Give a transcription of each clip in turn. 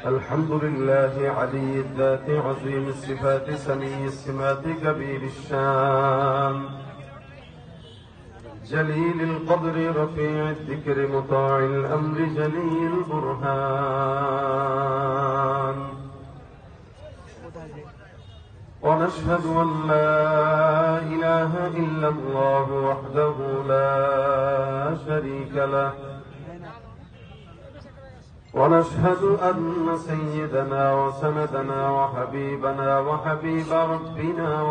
الحمد لله علي الذات عظيم الصفات سمي السمات كبير الشان جليل القدر رفيع الذكر مطاع الأمر جلي البرهان ونشهد أن لا إله إلا الله وحده لا شريك له ونشهد أن سيدنا وسندنا وحبيبنا وحبيب ربنا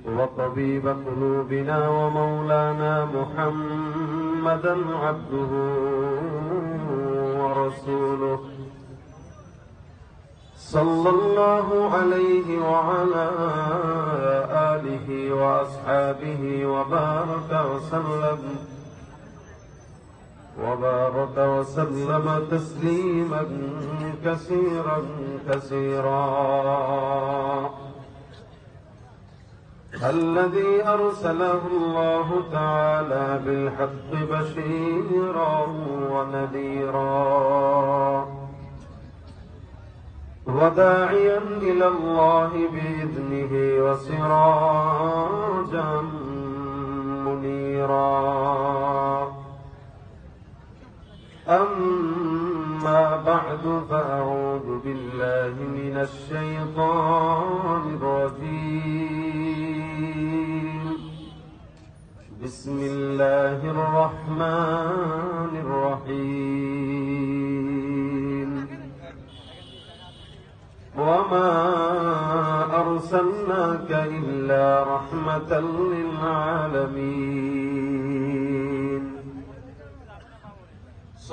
وطبيب قلوبنا ومولانا محمدا عبده ورسوله صلى الله عليه وعلى آله وأصحابه وبارك وسلم تسليما كثيرا الذي أرسله الله تعالى بالحق بشيرا ونذيرا وداعيا إلى الله بإذنه وسراجا منيرا أما بعد فأعوذ بالله من الشيطان الرجيم بسم الله الرحمن الرحيم وما أرسلناك إلا رحمة للعالمين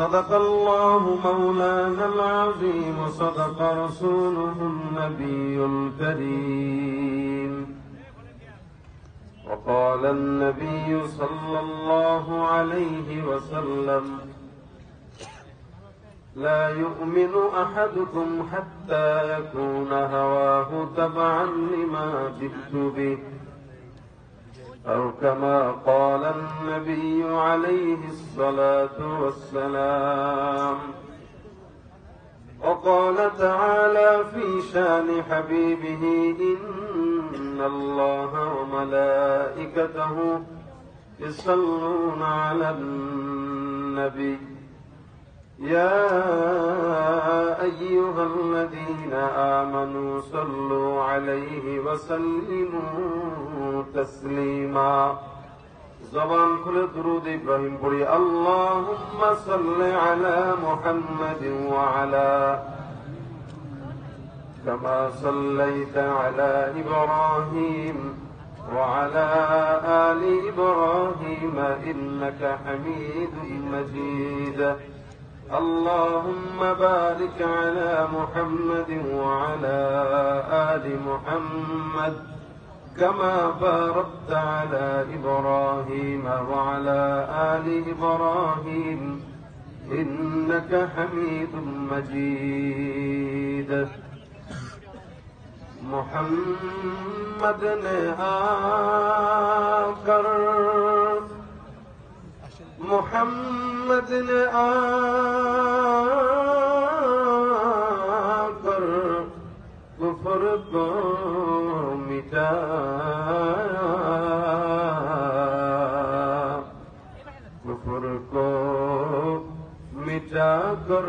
صدق الله مولانا العظيم صدق رسوله النبي الكريم وقال النبي صلى الله عليه وسلم لا يؤمن أحدكم حتى يكون هواه تبعا لما جئت به أو كما قال النبي عليه الصلاة والسلام وقال تعالى في شان حبيبه إن الله وملائكته يصلون على النبي يا أيها الذين آمنوا صلوا عليه وسلموا تسليما زبان كل درود إبراهيم بري اللهم صل على محمد وعلى كما صليت على إبراهيم وعلى آل إبراهيم إنك حميد مجيد اللهم بارك على محمد وعلى آل محمد كما باركت على إبراهيم وعلى آل إبراهيم إنك حميد مجيد محمد نے آकर محمد نے آकर کفر کو مٹایا کفر کو مٹا کر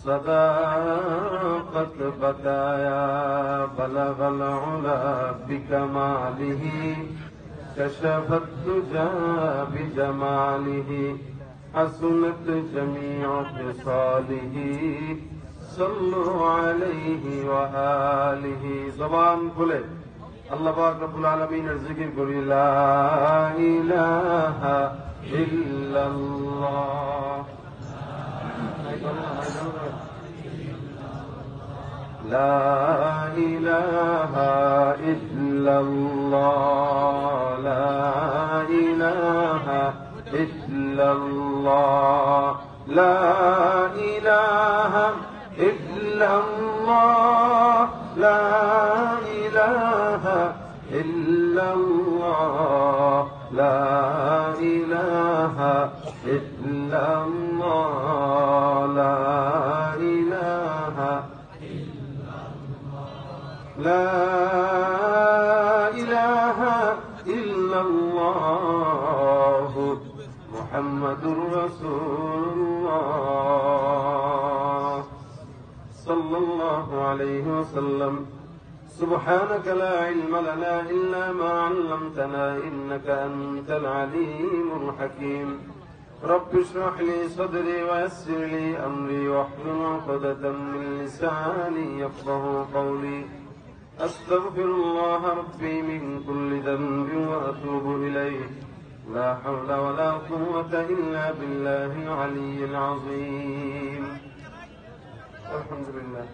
صداقت بتایا بلغ العلا بکمالہ كشف الدجى بجماله حسنت جميع خصاله صلوا عليه وآله زبان کھلے اللہ پاک رب العالمین ذکر کری لا إله إلا الله لا إله إلا الله لا إله إلا الله لا إله إلا الله لا إله إلا الله لا إله إلا الله لا إله لا إله إلا الله محمد رسول الله صلى الله عليه وسلم سبحانك لا علم لنا إلا ما علمتنا إنك أنت العليم الحكيم رب اشرح لي صدري ويسر لي أمري واحلل عقدة من لساني يفقهوا قولي أستغفر الله ربي من كل ذنب وأتوب إليه لا حول ولا قوة إلا بالله العلي العظيم الحمد لله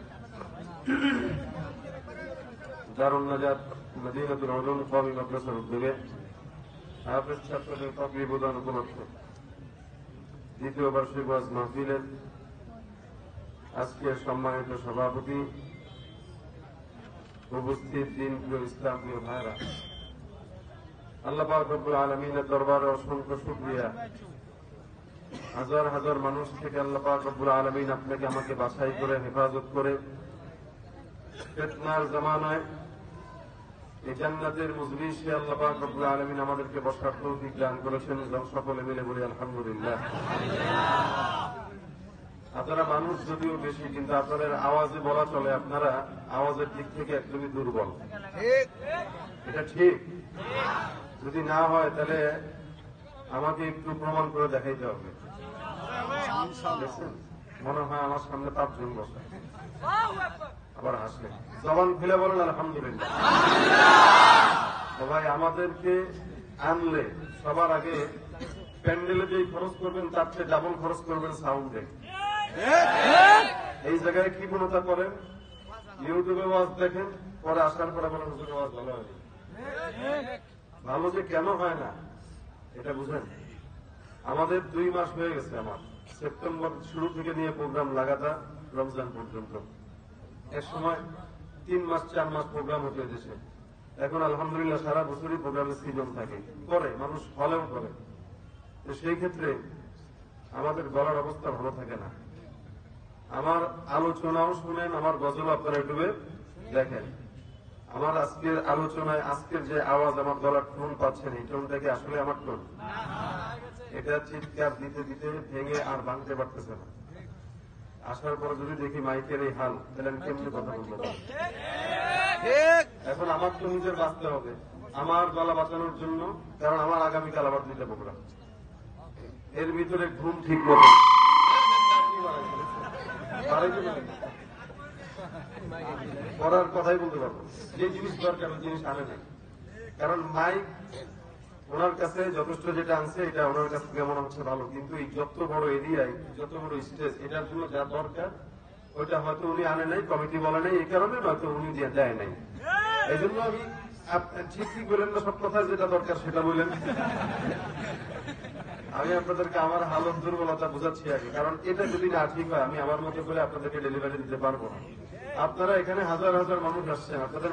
দারুন নাজাত মদিনাতুল উলুম কওমি মাদ্রাসার উদ্যোগে হাফেজ ছাত্রদের তাকরির প্রদান উপলক্ষে দ্বিতীয় বার্ষিক ওয়াজ মাহফিলের আজকের সম্মানিত সভাপতি উপস্থিত দিনপ্রিয় ইসলামপ্রিয় ভাইরা, আল্লাহ পাক রব্বুল আলামিনের দরবারে অসংখ্য শুকরিয়া। হাজার হাজার মানুষ থেকে আল্লাহ পাক রব্বুল আলামিন আপনাকে আমাকে বাছাই করে হেফাজত করে ফিতনার জামানায় এই জান্নাতের মজলিসে আল্লাহ পাক রব্বুল আলামিন আমাদেরকে বসার তৌফিক দান করেছেন। সকলে মিলে বলি আলহামদুলিল্লাহ। আপনারা মানুষ যদিও বেশি, কিন্তু আপনাদের আওয়াজে বলা চলে আপনারা আওয়াজের দিক থেকে একদমই দুর্বল। এটা ঠিক? যদি না হয় তাহলে আমাকে একটু প্রমাণ করে দেখাইতে হবে। মনে হয় আমার সামনে 5 জন বসে, আবার হাসলে জবান খুলে বলেন আলহামদুলিল্লাহ। সবাই আমাদেরকে আনলে সবার আগে প্যান্ডেলে যেই খরচ করবেন তার চেয়ে ডাবল খরচ করবেন সাউন্ডে। এই জায়গায় কি মনতা করেন, ইউটিউবে ওয়াজ দেখেন, পরে আসার পরে বলেন হুজুরের ওয়াজ ভালো হয়নি। ভালো যে কেন হয় না এটা বুঝেন। আমাদের 2 মাস হয়ে গেছে, আমার সেপ্টেম্বর শুরু থেকে নিয়ে প্রোগ্রাম লাগাতার রমজান পর্যন্ত। এক সময় 3 মাস 4 মাস প্রোগ্রাম হতে দেশে। এখন আলহামদুলিল্লাহ সারা বছরই প্রোগ্রামের সিজন থাকে, করে মানুষ হলেও করে। তো সেই ক্ষেত্রে আমাদের গলার অবস্থা ভালো থাকে না। আমার আলোচনাও শুনেন, আমার গজল আপনারা ইউটিউবে দেখেন। আমার আজকের আলোচনায় আজকের যে আওয়াজ আমার গলার টোন পাচ্ছেন, এই টোনটা কি আসলে আমার টোন? এটা চিৎকার দিতে দিতে ভেঙে আর ভাঙতে পারতেছে না। আসার পরে যদি দেখি মাইকের এই হাল, তাহলে আমি কেমনি কথা বলবো? এখন আমার তো নিজের বাঁচতে হবে, আমার গলা বাঁচানোর জন্য, কারণ আমার আগামীকাল আবার 2টা প্রোগ্রাম। এর ভিতরে ঘুম ঠিক মতো পড়ার কথাই বলতে পারবো। যে জিনিস দরকার ওই জিনিস আনে না, কারণ মাইক ওনার কাছে যথেষ্ট যেটা আনছে এটা ওনার কাছ থেকে মনে হচ্ছে ভালো, কিন্তু এই যত বড় এরিয়ায় যত বড় স্টেজ, এটার জন্য যা দরকার ওইটা হয়তো উনি আনে নাই, কমিটি বলে নাই, এই কারণে হয়তো উনি দেয় নাই। এই জন্য আমি ঠিকই বললেন না, সব কথা যেটা দরকার সেটা বললেন। আমি আপনাদেরকে আমার হালত দুর্বলতা বোঝাচ্ছি আগে, কারণ এটা যদি না ঠিক হয় আমি আমার মতো করে আপনাদেরকে ডেলিভারি দিতে পারবো না। আপনারা এখানে হাজার হাজার মানুষ আসছেন, আপনাদের